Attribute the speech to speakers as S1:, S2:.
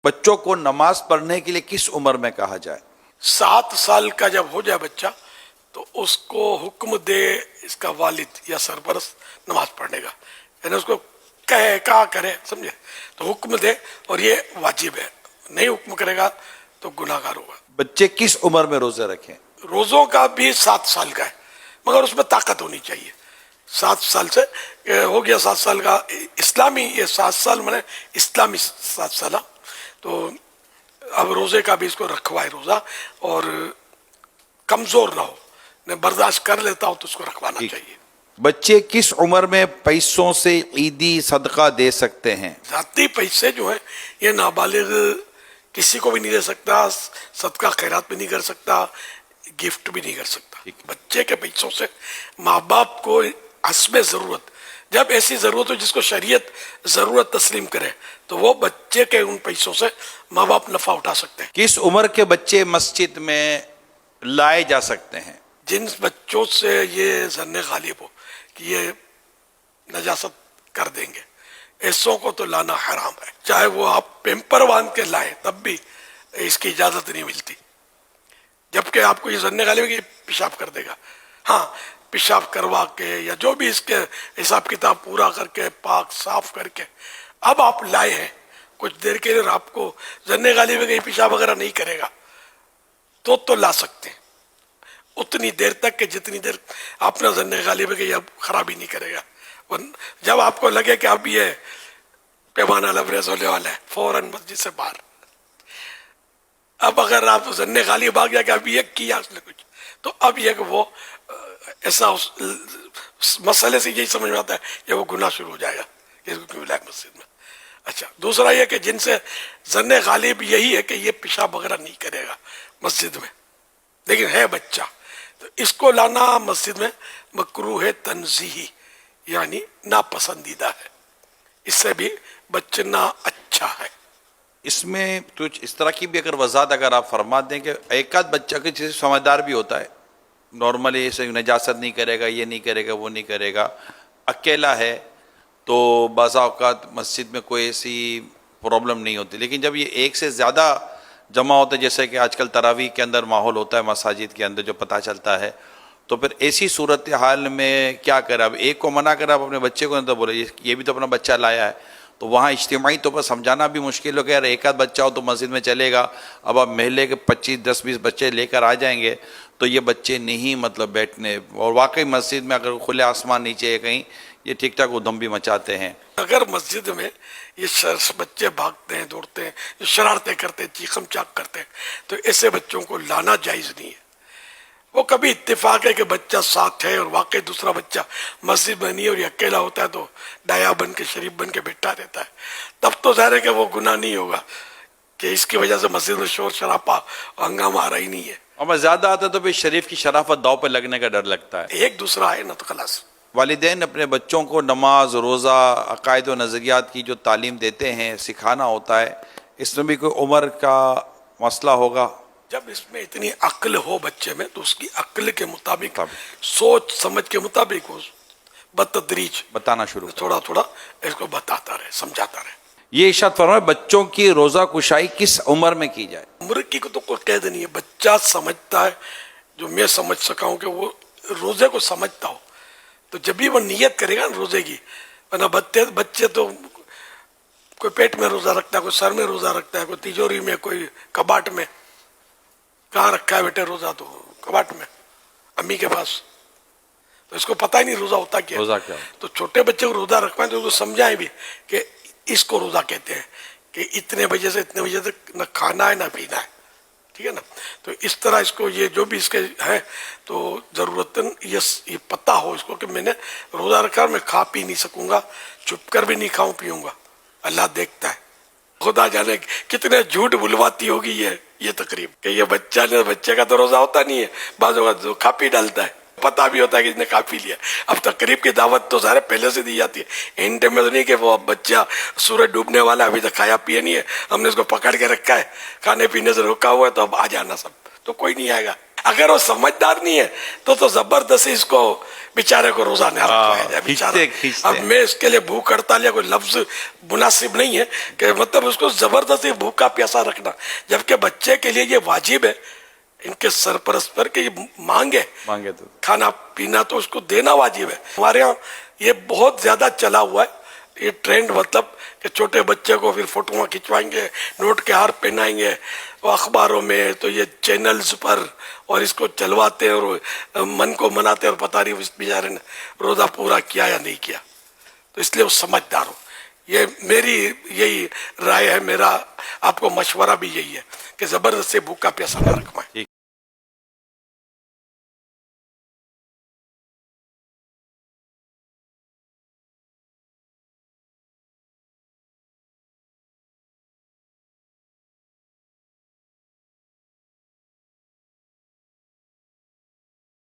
S1: بچوں کو نماز پڑھنے کے لیے کس عمر میں کہا جائے؟
S2: 7 سال کا جب ہو جائے بچہ تو اس کو حکم دے اس کا والد یا سرپرست نماز پڑھنے کا، یعنی اس کو کہا کرے، سمجھے، تو حکم دے، اور یہ واجب ہے، نہیں حکم کرے گا تو گناہ گار ہوگا۔
S1: بچے کس عمر میں روزے رکھیں؟
S2: روزوں کا بھی 7 سال کا ہے، مگر اس میں طاقت ہونی چاہیے۔ 7 سال سے ہو گیا 7 سال کا اسلامی، یہ 7 سال میں اسلامی 7 سال، تو اب روزے کا بھی اس کو رکھوائے روزہ، اور کمزور نہ ہو، نہ برداشت کر لیتا ہو تو اس کو رکھوانا چاہیے۔
S1: بچے کس عمر میں پیسوں سے عیدی صدقہ دے سکتے ہیں؟
S2: ذاتی پیسے جو ہیں یہ نابالغ کسی کو بھی نہیں دے سکتا، صدقہ خیرات بھی نہیں کر سکتا، گفٹ بھی نہیں کر سکتا۔ بچے کے پیسوں سے ماں باپ کو حسب ضرورت، جب ایسی ضرورت ہو جس کو شریعت ضرورت تسلیم کرے، تو وہ بچے کے ان پیسوں سے ماں باپ نفع اٹھا سکتے ہیں۔
S1: کس عمر کے بچے مسجد میں لائے جا سکتے ہیں؟
S2: جن بچوں سے یہ ظن غالب ہو کہ یہ نجاست کر دیں گے، ایسوں کو تو لانا حرام ہے۔ چاہے وہ آپ پیمپر باندھ کے لائیں تب بھی اس کی اجازت نہیں ملتی، جبکہ آپ کو یہ ظن غالب ہے کہ یہ پیشاب کر دے گا۔ ہاں، پیشاب کروا کے یا جو بھی اس کے حساب کتاب پورا کر کے پاک صاف کر کے اب آپ لائے ہیں، کچھ دیر کے لیے آپ کو ظن غالب ہے کہ یہ پیشاب وغیرہ نہیں کرے گا، تو لا سکتے ہیں اتنی دیر تک کہ جتنی دیر آپ نے ظن غالب ہے کہ یہ اب خرابی نہیں کرے گا۔ جب آپ کو لگے کہ اب یہ پیمانہ لبریز ہونے والا ہے، فوراً مسجد سے باہر۔ اب اگر آپ ظن غالب آ گیا کہ اب یہ کیا اس نے کچھ، تو اب یہ کہ وہ ایسا اس مسئلے سے یہی سمجھ میں آتا ہے کہ وہ گناہ شروع ہو جائے گا کہ اس کو کیوں لائے مسجد میں۔ اچھا، دوسرا یہ کہ جن سے ظن غالب یہی ہے کہ یہ پیشاب وغیرہ نہیں کرے گا مسجد میں، لیکن ہے بچہ، تو اس کو لانا مسجد میں مکروہ ہے تنزیہی، یعنی ناپسندیدہ ہے، اس سے بھی بچنا اچھا ہے۔
S1: اس میں کچھ اس طرح کی بھی اگر وضاحت اگر آپ فرما دیں کہ ایک آدھ بچہ کے جیسے سمجھدار بھی ہوتا ہے، نارملی اسے نجاست نہیں کرے گا، یہ نہیں کرے گا، وہ نہیں کرے گا، اکیلا ہے تو بعض اوقات مسجد میں کوئی ایسی پرابلم نہیں ہوتی، لیکن جب یہ ایک سے زیادہ جمع ہوتا ہے، جیسے کہ آج کل تراویح کے اندر ماحول ہوتا ہے مساجد کے اندر جو پتہ چلتا ہے، تو پھر ایسی صورتحال میں کیا کرے؟ اب ایک کو منع کرے، آپ اپنے بچے کو اندر بولے یہ بھی تو اپنا بچہ لایا ہے، تو وہاں اجتماعی طور پر سمجھانا بھی مشکل ہو گیا۔ یار ایک آدھ بچہ ہو تو مسجد میں چلے گا، اب آپ محلے کے 25-10-20 بچے لے کر آ جائیں گے تو یہ بچے نہیں مطلب بیٹھنے، اور واقعی مسجد میں اگر کھلے آسمان نیچے ہے کہیں، یہ ٹھیک ٹھاک ادھم بھی مچاتے ہیں۔
S2: اگر مسجد میں یہ بچے بھاگتے ہیں، دوڑتے ہیں، جو شرارتیں کرتے ہیں، چیخم چاک کرتے ہیں، تو ایسے بچوں کو لانا جائز نہیں ہے۔ وہ کبھی اتفاق ہے کہ بچہ ساتھ ہے اور واقعی دوسرا بچہ مسجد میں نہیں اور یہ اکیلا ہوتا ہے تو ڈایا بن کے شریف بن کے بیٹھا رہتا ہے، تب تو ظاہر ہے کہ وہ گناہ نہیں ہوگا کہ اس کی وجہ سے مسجد میں شور شرابہ ہنگامہ آ رہا ہی نہیں ہے۔
S1: اور زیادہ آتا ہے تو پھر شریف کی شرافت داؤ پہ لگنے کا ڈر لگتا ہے۔
S2: ایک دوسرا ہے نا تو خلاص۔
S1: والدین اپنے بچوں کو نماز، روزہ، عقائد و نظریات کی جو تعلیم دیتے ہیں، سکھانا ہوتا ہے، اس میں بھی کوئی عمر کا مسئلہ ہوگا؟
S2: جب اس میں اتنی عقل ہو بچے میں تو اس کی عقل کے مطابق، سوچ سمجھ کے مطابق وہ بتدریج
S1: بتانا شروع کریں،
S2: تھوڑا تھوڑا اس کو بتاتا رہے، سمجھاتا رہے۔
S1: یہ ارشاد فرمائے بچوں کی روزہ کشائی کس عمر میں کی جائے؟ عمر
S2: کی کو تو کوئی قید نہیں ہے، بچہ سمجھتا ہے، جو میں سمجھ سکا ہوں کہ وہ روزے کو سمجھتا ہو تو جب بھی وہ نیت کرے گا نا روزے کی، ورنہ بچے تو کوئی پیٹ میں روزہ رکھتا ہے، کوئی سر میں روزہ رکھتا ہے، کوئی تیجوری میں، کوئی کباٹ میں۔ کہاں رکھا ہے بیٹے روزہ؟ تو کباٹ میں، امی کے پاس، تو اس کو پتہ ہی نہیں روزہ ہوتا کیا۔
S1: روزہ کیا؟ تو
S2: چھوٹے بچے کو روزہ رکھوائیں تو اس کو سمجھائیں بھی کہ اس کو روزہ کہتے ہیں کہ اتنے بجے سے اتنے بجے تک نہ کھانا ہے نہ پینا ہے، ٹھیک ہے نا۔ تو اس طرح اس کو یہ جو بھی اس کے ہے تو ضرورتاً یہ پتہ ہو اس کو کہ میں نے روزہ رکھا، میں کھا پی نہیں سکوں گا، چھپ کر بھی نہیں کھاؤں پیوں گا، اللہ دیکھتا ہے۔ خدا جانے کتنے جھوٹ بلواتی ہوگی یہ تقریب کہ یہ بچے کا تو روزہ ہوتا نہیں ہے، بعض اوقات کھا پی ڈالتا ہے، پتہ بھی ہوتا ہے کہ اس نے کھا پی لیا۔ اب تقریب کی دعوت تو سارے پہلے سے دی جاتی ہے، اینڈ میں تو نہیں کہ وہ بچہ سورج ڈوبنے والا ابھی تک کھایا پیا نہیں ہے، ہم نے اس کو پکڑ کے رکھا ہے، کھانے پینے سے روکا ہوا ہے، تو اب آ جانا سب، تو کوئی نہیں آئے گا۔ اگر وہ سمجھدار نہیں ہے تو زبردستی اس کو بیچارے کو روزہ نہ رکھوایا جائے بیچارہ.
S1: کھینچتے.
S2: اب میں اس کے لیے بھوک ہڑتال یا کوئی لفظ مناسب نہیں ہے کہ مطلب اس کو زبردستی بھوکا پیاسا رکھنا، جبکہ بچے کے لیے یہ واجب ہے ان کے سرپرست پر کہ یہ مانگے
S1: تو
S2: کھانا پینا، تو اس کو دینا واجب ہے. ہمارے ہاں یہ بہت زیادہ چلا ہوا ہے یہ ٹرینڈ، مطلب کہ چھوٹے بچے کو پھر فوٹوਆਂ کھنچوائیں گے، نوٹ کے ہار پہنائیں گے اخباروں میں، تو یہ چینلز پر، اور اس کو چلواتے ہیں اور من کو مناتے ہیں، اور پتہ نہیں اس بیچارے نے روزہ پورا کیا یا نہیں کیا. تو اس لیے وہ سمجھدار ہو. یہ میری یہی رائے ہے، میرا آپ کو مشورہ بھی یہی ہے کہ زبردست سے بھوکا پیاسا نہ رکھوائیں.